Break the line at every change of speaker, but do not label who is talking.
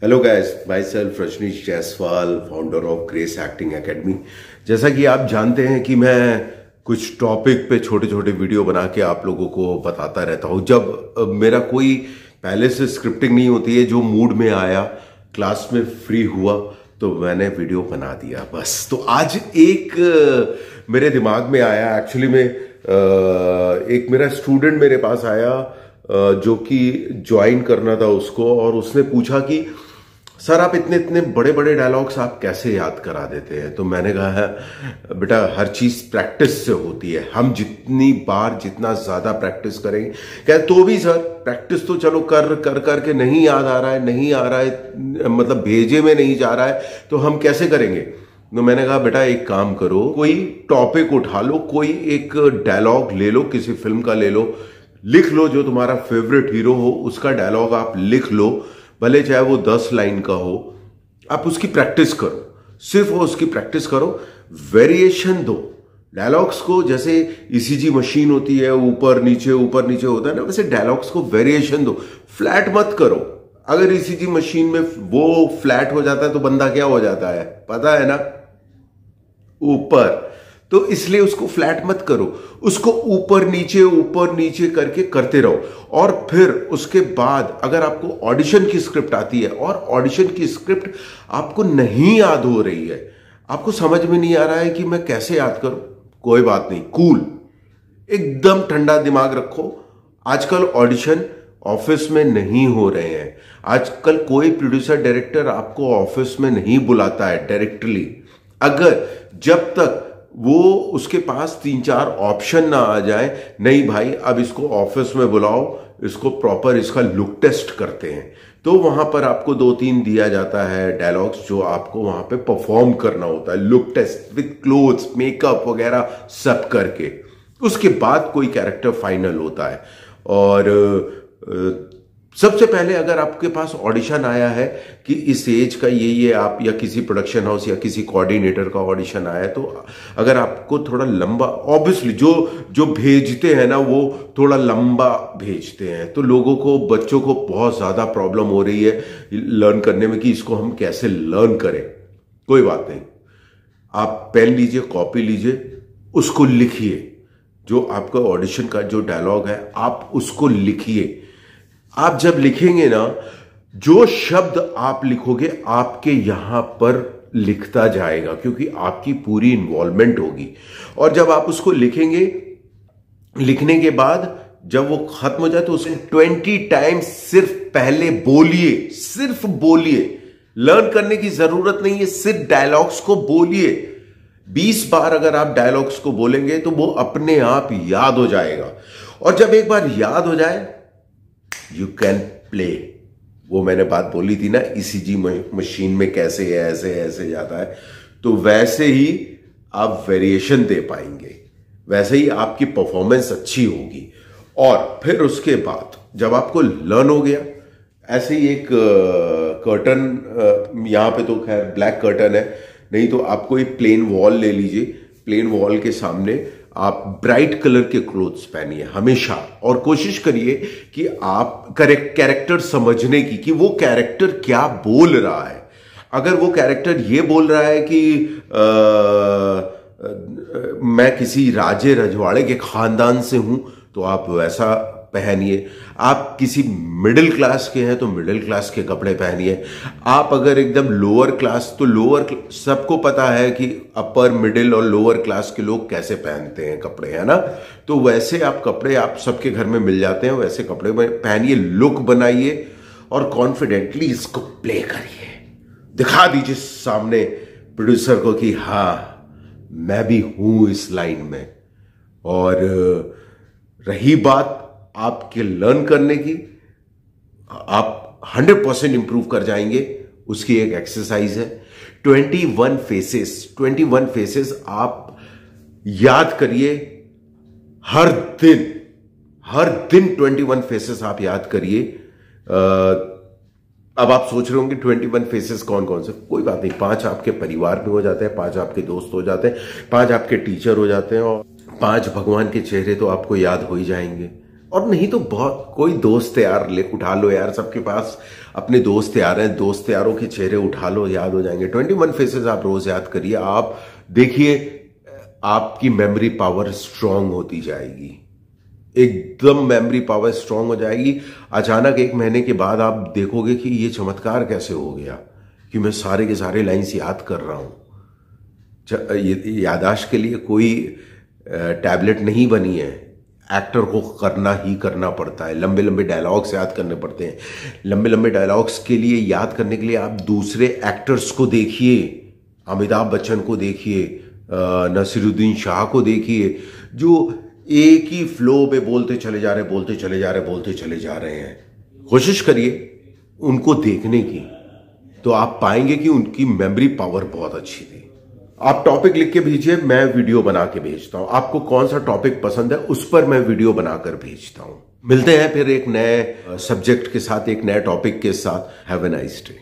Hello guys, my self Rajneesh Jaiswal, founder of grace acting academy. जैसा कि आप जानते हैं कि मैं कुछ टॉपिक पे छोटे छोटे वीडियो बना के आप लोगों को बताता रहता हूँ। जब मेरा कोई पहले से स्क्रिप्टिंग नहीं होती है, जो मूड में आया, क्लास में फ्री हुआ तो मैंने वीडियो बना दिया बस। तो आज एक मेरे दिमाग में आया, एक्चुअली में एक मेरा स्टूडेंट मेरे पास आया जो कि ज्वाइन करना था उसको, और उसने पूछा कि सर आप इतने इतने बड़े बड़े डायलॉग्स आप कैसे याद करा देते हैं। तो मैंने कहा है बेटा, हर चीज प्रैक्टिस से होती है। हम जितनी बार जितना ज्यादा प्रैक्टिस करेंगे, क्या तो भी सर प्रैक्टिस तो चलो कर कर करके नहीं याद आ रहा है, नहीं आ रहा है, मतलब भेजे में नहीं जा रहा है, तो हम कैसे करेंगे। तो मैंने कहा बेटा एक काम करो, कोई टॉपिक उठा लो, कोई एक डायलॉग ले लो, किसी फिल्म का ले लो, लिख लो, जो तुम्हारा फेवरेट हीरो हो उसका डायलॉग आप लिख लो, भले चाहे वो 10 लाइन का हो। आप उसकी प्रैक्टिस करो, सिर्फ उसकी प्रैक्टिस करो, वेरिएशन दो डायलॉग्स को। जैसे ईसीजी मशीन होती है, ऊपर नीचे होता है ना, वैसे डायलॉग्स को वेरिएशन दो, फ्लैट मत करो। अगर ईसीजी मशीन में वो फ्लैट हो जाता है तो बंदा क्या हो जाता है पता है ना, ऊपर। तो इसलिए उसको फ्लैट मत करो, उसको ऊपर नीचे करके करते रहो। और फिर उसके बाद अगर आपको ऑडिशन की स्क्रिप्ट आती है और ऑडिशन की स्क्रिप्ट आपको नहीं याद हो रही है, आपको समझ में नहीं आ रहा है कि मैं कैसे याद करूं, कोई बात नहीं, कूल, एकदम ठंडा दिमाग रखो। आजकल ऑडिशन ऑफिस में नहीं हो रहे हैं। आजकल कोई प्रोड्यूसर डायरेक्टर आपको ऑफिस में नहीं बुलाता है डायरेक्टली, अगर जब तक वो उसके पास 3-4 ऑप्शन ना आ जाए। नहीं भाई, अब इसको ऑफिस में बुलाओ, इसको प्रॉपर इसका लुक टेस्ट करते हैं। तो वहां पर आपको 2-3 दिया जाता है डायलॉग्स जो आपको वहां पे परफॉर्म करना होता है, look test with clothes, makeup वगैरह सब करके। उसके बाद कोई कैरेक्टर फाइनल होता है। और सबसे पहले अगर आपके पास ऑडिशन आया है कि इस एज का ये आप, या किसी प्रोडक्शन हाउस या किसी कोऑर्डिनेटर का ऑडिशन आया है, तो अगर आपको थोड़ा लंबा, ऑब्वियसली जो भेजते हैं ना वो थोड़ा लंबा भेजते हैं, तो लोगों को, बच्चों को बहुत ज्यादा प्रॉब्लम हो रही है लर्न करने में कि इसको हम कैसे लर्न करें। कोई बात नहीं, आप पेन लीजिए, कॉपी लीजिए, उसको लिखिए। जो आपका ऑडिशन का जो डायलॉग है आप उसको लिखिए। आप जब लिखेंगे ना, जो शब्द आप लिखोगे आपके यहां पर लिखता जाएगा, क्योंकि आपकी पूरी इन्वॉल्वमेंट होगी। और जब आप उसको लिखेंगे, लिखने के बाद जब वो खत्म हो जाए तो उसे 20 टाइम्स सिर्फ पहले बोलिए, सिर्फ बोलिए। लर्न करने की जरूरत नहीं है, सिर्फ डायलॉग्स को बोलिए। 20 बार अगर आप डायलॉग्स को बोलेंगे तो वो अपने आप याद हो जाएगा। और जब एक बार याद हो जाए, यू कैन प्ले। वो मैंने बात बोली थी ना, ईसीजी मशीन में कैसे है, ऐसे जाता है, तो वैसे ही आप वेरिएशन दे पाएंगे, वैसे ही आपकी परफॉर्मेंस अच्छी होगी। और फिर उसके बाद जब आपको लर्न हो गया, ऐसे ही एक कर्टन, यहां पे तो खैर ब्लैक कर्टन है, नहीं तो आप कोई प्लेन वॉल ले लीजिए। प्लेन वॉल के सामने आप ब्राइट कलर के क्लोथ्स पहनिए हमेशा, और कोशिश करिए कि आप कैरेक्टर समझने की, कि वो कैरेक्टर क्या बोल रहा है। अगर वो कैरेक्टर ये बोल रहा है कि मैं किसी राजे रजवाड़े के खानदान से हूं, तो आप वैसा पहनिए। आप किसी मिडिल क्लास के हैं तो मिडिल क्लास के कपड़े पहनिए। आप अगर एकदम लोअर क्लास, तो लोअर, सबको पता है कि अपर, मिडिल और लोअर क्लास के लोग कैसे पहनते हैं कपड़े, है ना। तो वैसे आप कपड़े आप सबके घर में मिल जाते हैं, वैसे कपड़े पहनिए, लुक बनाइए और कॉन्फिडेंटली इसको प्ले करिए। दिखा दीजिए सामने प्रोड्यूसर को कि हाँ मैं भी हूं इस लाइन में। और रही बात आपके लर्न करने की, आप 100% इंप्रूव कर जाएंगे। उसकी एक एक्सरसाइज है 21 फेसेस। 21 फेसेस आप याद करिए हर दिन 21 फेसेस आप याद करिए। अब आप सोच रहे होंगे 21 फेसेस कौन कौन से, कोई बात नहीं, 5 आपके परिवार में हो जाते हैं, 5 आपके दोस्त हो जाते हैं, 5 आपके टीचर हो जाते हैं, और 5 भगवान के चेहरे तो आपको याद हो ही जाएंगे। और नहीं तो बहुत कोई दोस्त है यार, ले उठा लो यार, सबके पास अपने दोस्त यार हैं, दोस्त यारों के चेहरे उठा लो, याद हो जाएंगे। 21 फेसेस आप रोज याद करिए, आप देखिए आपकी मेमोरी पावर स्ट्रांग होती जाएगी, एकदम मेमोरी पावर स्ट्रांग हो जाएगी। अचानक 1 महीने के बाद आप देखोगे कि ये चमत्कार कैसे हो गया कि मैं सारे के सारे लाइंस याद कर रहा हूं। याददाश्त के लिए कोई टैबलेट नहीं बनी है, एक्टर को करना ही करना पड़ता है। लंबे लंबे डायलॉग्स याद करने पड़ते हैं। लंबे लंबे डायलॉग्स के लिए याद करने के लिए आप दूसरे एक्टर्स को देखिए, अमिताभ बच्चन को देखिए, नसीरुद्दीन शाह को देखिए, जो एक ही फ्लो पे बोलते चले जा रहे हैं। कोशिश करिए उनको देखने की, तो आप पाएंगे कि उनकी मेमोरी पावर बहुत अच्छी थी। आप टॉपिक लिख के भेजिए, मैं वीडियो बना के भेजता हूं। आपको कौन सा टॉपिक पसंद है उस पर मैं वीडियो बनाकर भेजता हूं। मिलते हैं फिर एक नए सब्जेक्ट के साथ, एक नए टॉपिक के साथ। Have a nice day.